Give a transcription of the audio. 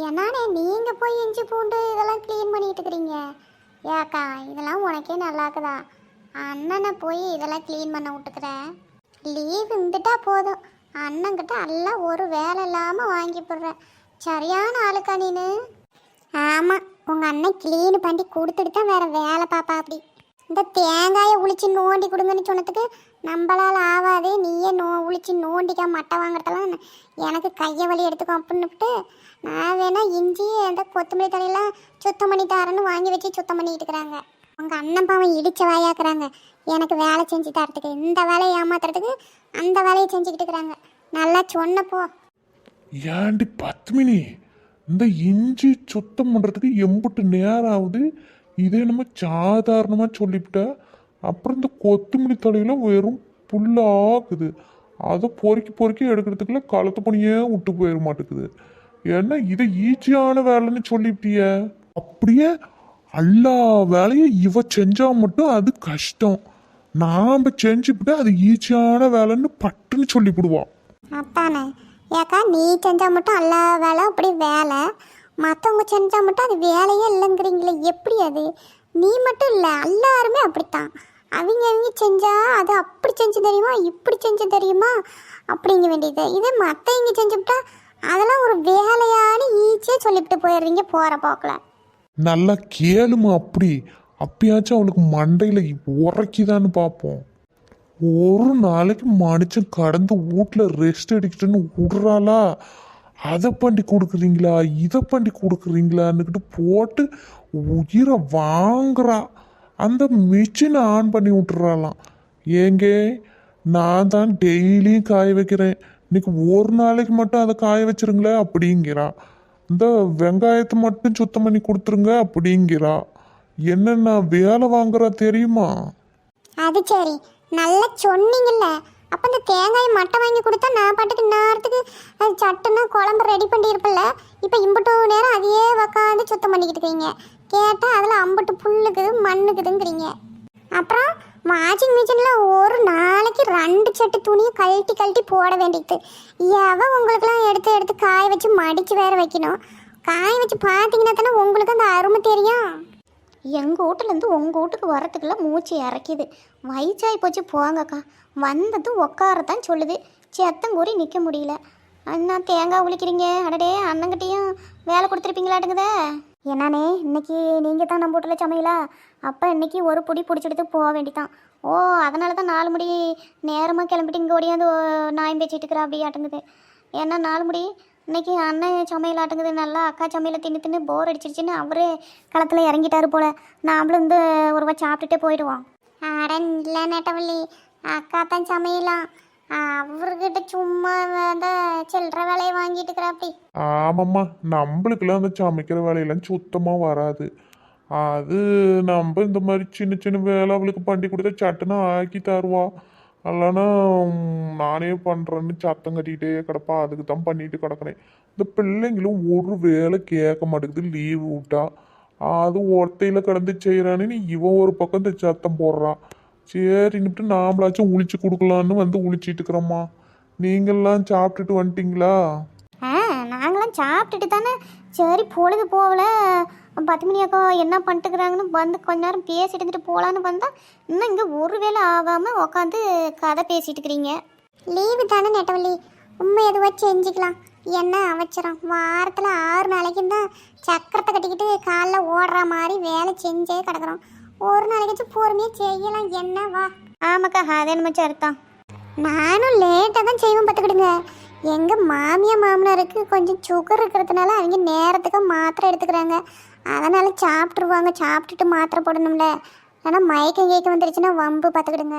என்னானே நீங்கள் போய் இஞ்சி பூண்டு இதெல்லாம் க்ளீன் பண்ணிட்டு இருக்கிறீங்க? ஏக்கா இதெல்லாம் உனக்கே நல்லாக்குதா? அண்ணனை போய் இதெல்லாம் க்ளீன் பண்ண விட்டுக்கிறேன். லீவ் இருந்துட்டா போதும், அண்ணங்கிட்ட எல்லாம் ஒரு வேலை இல்லாமல் வாங்கி போடுறேன். சரியான ஆளுக்கா நீனு. ஆமாம், உங்கள் அண்ணன் க்ளீன் பண்ணி கொடுத்துட்டு தான் வேறு வேலை பாப்பா. அப்படி இந்த தேங்காயை உளிச்சு நோண்டி கொடுங்கன்னு சொன்னதுக்கு நம்மளால் ஆகாதே, நீயே உளிச்சு நோண்டிக்கா மட்டை வாங்குறதெல்லாம் எனக்கு கையை வலி எடுத்துக்கோ அப்படின்னுட்டு நான் வேணா இஞ்சி அந்த கொத்தமல்லி தலையெல்லாம் சுத்தம் பண்ணி தரேன்னு வாங்கி வச்சு சுத்தம் பண்ணிட்டு இருக்கிறாங்க. உங்கள் அண்ணன் பாவம் இடிச்ச வாயாக்குறாங்க எனக்கு வேலை செஞ்சு தரத்துக்கு. இந்த வேலையை ஏமாத்துறதுக்கு அந்த வேலையை செஞ்சுக்கிட்டு இருக்கிறாங்க. நல்லா சொன்னப்போ. ஏண்டி பத்மினி, இந்த இஞ்சி சுத்தம் பண்ணுறதுக்கு எம்புட்டு நேரம் ஆகுது? இதே நம்ம சாதாரணமாக சொல்லிவிட்ட. அப்புறம் இந்த கொத்தமல்லி தலையெல்லாம் வெறும் புல்லாகுது. அதை பொறுக்கி எடுக்கிறதுக்குள்ள களத்து பணியே விட்டு போயிட மாட்டேங்குது. ஏன்னா இதை ஈஸியான வேலைன்னு சொல்லிவிட்டிய. அப்படியே எல்லா வேலையும் இவ செஞ்சா மட்டும் அது கஷ்டம், நாம் செஞ்சுவிட்டு அது ஈஸியான வேலைன்னு பட்டுன்னு சொல்லிவிடுவோம். அத்தானே ஏக்கா, நீ செஞ்சா மட்டும் எல்லா வேலை அப்படி வேலை, மற்றவங்க செஞ்சா மட்டும் அது வேலையே இல்லைங்கிறீங்களே, எப்படி அது? நீ மட்டும் இல்லை, எல்லாருமே அப்படித்தான். அவங்க செஞ்சா அது அப்படி செஞ்சு தெரியுமா, இப்படி செஞ்சு தெரியுமா அப்படிங்க வேண்டியது. இதே மற்றவங்க செஞ்சுவிட்டா அதெல்லாம் ஒரு வேலையானு ஈஸியாக சொல்லிவிட்டு போயிடுறீங்க போகிற போக்கில். நல்லா கேளுமா, அப்படியாச்சும் அவளுக்கு மண்டையில் உரைக்குதான்னு பார்ப்போம். ஒரு நாளைக்கு மனுஷன் கடந்து வீட்டில் ரெஸ்ட் எடுக்கிட்டுன்னு விடுறாளா? அதை பண்ணி கொடுக்குறீங்களா, இதை பண்ணி கொடுக்குறீங்களான்னுக்கிட்டு போட்டு உயிரை வாங்குறா. அந்த மிஷினை ஆன் பண்ணி விட்டுறாளாம். ஏங்க, நான் தான் டெய்லியும் காய வைக்கிறேன், இன்னைக்கு ஒரு நாளைக்கு மட்டும் அதை காய வச்சிருங்களே அப்படிங்கிறா. இந்த வெங்காயத்தை மட்டும் சுத்தம் பண்ணி கொடுத்துருங்க அப்படிங்கிறா. என்னென்ன வேலை வாங்குறா தெரியுமா? அது சரி, நல்லா சொன்னீங்கல்ல. அப்போ இந்த தேங்காய் மட்டை வாங்கி கொடுத்தா நான் பாட்டுக்கு நேரத்துக்கு சட்டுன்னா குழம்பு ரெடி பண்ணியிருப்பில்ல. இப்போ இம்பட்டு நேரம் அதையே உக்காந்து சுத்தம் பண்ணிக்கிட்டு இருக்கீங்க. கேட்டால் அதில் அம்பட்டு புல்லுக்குது மண்ணுக்குதுங்கிறீங்க. அப்புறம் வாஷிங் மிஷினில் ஒரு நாளைக்கு 2 செட்டு துணியை கழட்டி போட வேண்டியது. எவன் உங்களுக்கெல்லாம் எடுத்து காய வச்சு மடித்து வேற வைக்கணும். காய வச்சு பார்த்தீங்கன்னா தானே உங்களுக்கு அந்த அருமை தெரியும். எங்கள் வீட்டிலேருந்து உங்கள் வீட்டுக்கு வரத்துக்குள்ள மூச்சு இறக்கிது. வயிற்றாய் போச்சு போங்கக்கா. வந்தது உட்காரத்தான் சொல்லுது, செத்தம் கூறி நிற்க முடியல. அண்ணா தேங்காய் உளிக்கிறீங்க, அடடே அண்ணங்கிட்டையும் வேலை கொடுத்துருப்பீங்களாட்டுங்குதே. என்னண்ணே, இன்னைக்கு நீங்கள் தான் நம்ம வீட்டில் சமையலா? அப்போ இன்னைக்கு ஒரு பிடி பிடிச்சிடுத்து போக வேண்டித்தான். ஓ, அதனால தான் 4 முடி நேரமாக கிளம்பிட்டு இங்கே ஓடியாந்து நாயம் பேச்சிட்டு இருக்கிறா அப்படி ஆட்டுங்குது. ஏன்னா 4 முடி இன்னைக்கு அண்ணன் சமையல் ஆட்டுங்குது. நல்லா அக்கா சமையலை தின்னு போர் அடிச்சிருச்சுன்னு அவரே களத்தில் இறங்கிட்டாரு போல். நாமளும் இந்த ஒருவா சாப்பிட்டுட்டே போயிடுவோம். அடன் இல்லை நெட்டவள்ளி, அக்கா தான் சமையலாம். அவர்கிட்ட சும்மா அந்த சில்லற வேலையை வாங்கிட்டு இருக்கிறா அப்படி. ஆமாம்மா, நம்மளுக்கெல்லாம் அந்த சமைக்கிற வேலையெல்லாம் சுத்தமாக வராது. அது நம்ம இந்த மாதிரி சின்ன சின்ன வேலை அவளுக்கு பண்ணி கொடுத்தா சட்டுன்னு ஆக்கி தருவா. இல்லைன்னா நானே பண்ணுறேன்னு சத்தம் கட்டிக்கிட்டே கிடப்பா. அதுக்கு தான் பண்ணிட்டு கிடக்குறேன். இந்த பிள்ளைங்களும் ஒரு வேலை கேட்க மாட்டேங்குது லீவு விட்டா. அது ஒத்தையில் கிடந்து செய்கிறான்னு இவன் ஒரு பக்கம் இந்த சத்தம் போடுறான். சரின்னுட்டு நாமளாச்சும் உளிச்சு கொடுக்கலான்னு வந்து உளிச்சிட்டு இருக்கிறோம்மா. நீங்கள்லாம் சாப்பிட்டுட்டு வந்துட்டீங்களா? நாங்களாம் சாப்பிட்டுட்டு தானே சரி பொழுது போகல 10 மணி அக்கா என்ன பண்ணிட்டுக்கிறாங்கன்னு வந்து கொஞ்ச நேரம் பேசிட்டு இருந்துட்டு போகலான்னு வந்தால் இன்னும் இங்கே ஒரு வேளை ஆகாமல் உட்காந்து கதை பேசிட்டு இருக்கிறீங்க. லீவு தானே நெட்டவள்ளி, உண்மை எதுவாக செஞ்சுக்கலாம். என்ன அவசரம்? வாரத்தில் 6 நாளைக்கும் தான் சக்கரத்தை கட்டிக்கிட்டு காலில் ஓடுற மாதிரி வேலை செஞ்சே கிடக்குறோம். ஒரு நாளைக்காச்சும் பொறுமையாக செய்யலாம். என்னவா? ஆமாக்கா, அதே நம்ம சரிதான். நானும் லேட்டாக தான் செய்வேன் பார்த்துக்கிடுங்க. எங்கள் மாமனாருக்கு கொஞ்சம் சுகர் இருக்கிறதுனால அவங்க நேரத்துக்கு மாத்திரை எடுத்துக்கிறாங்க. அதனால் சாப்பிட்ருவாங்க. சாப்பிட்டுட்டு மாத்திரை போடணும்ல, ஆனால் மயக்கம் கேட்க வந்துருச்சுன்னா வம்பு பார்த்துக்கிடுங்க.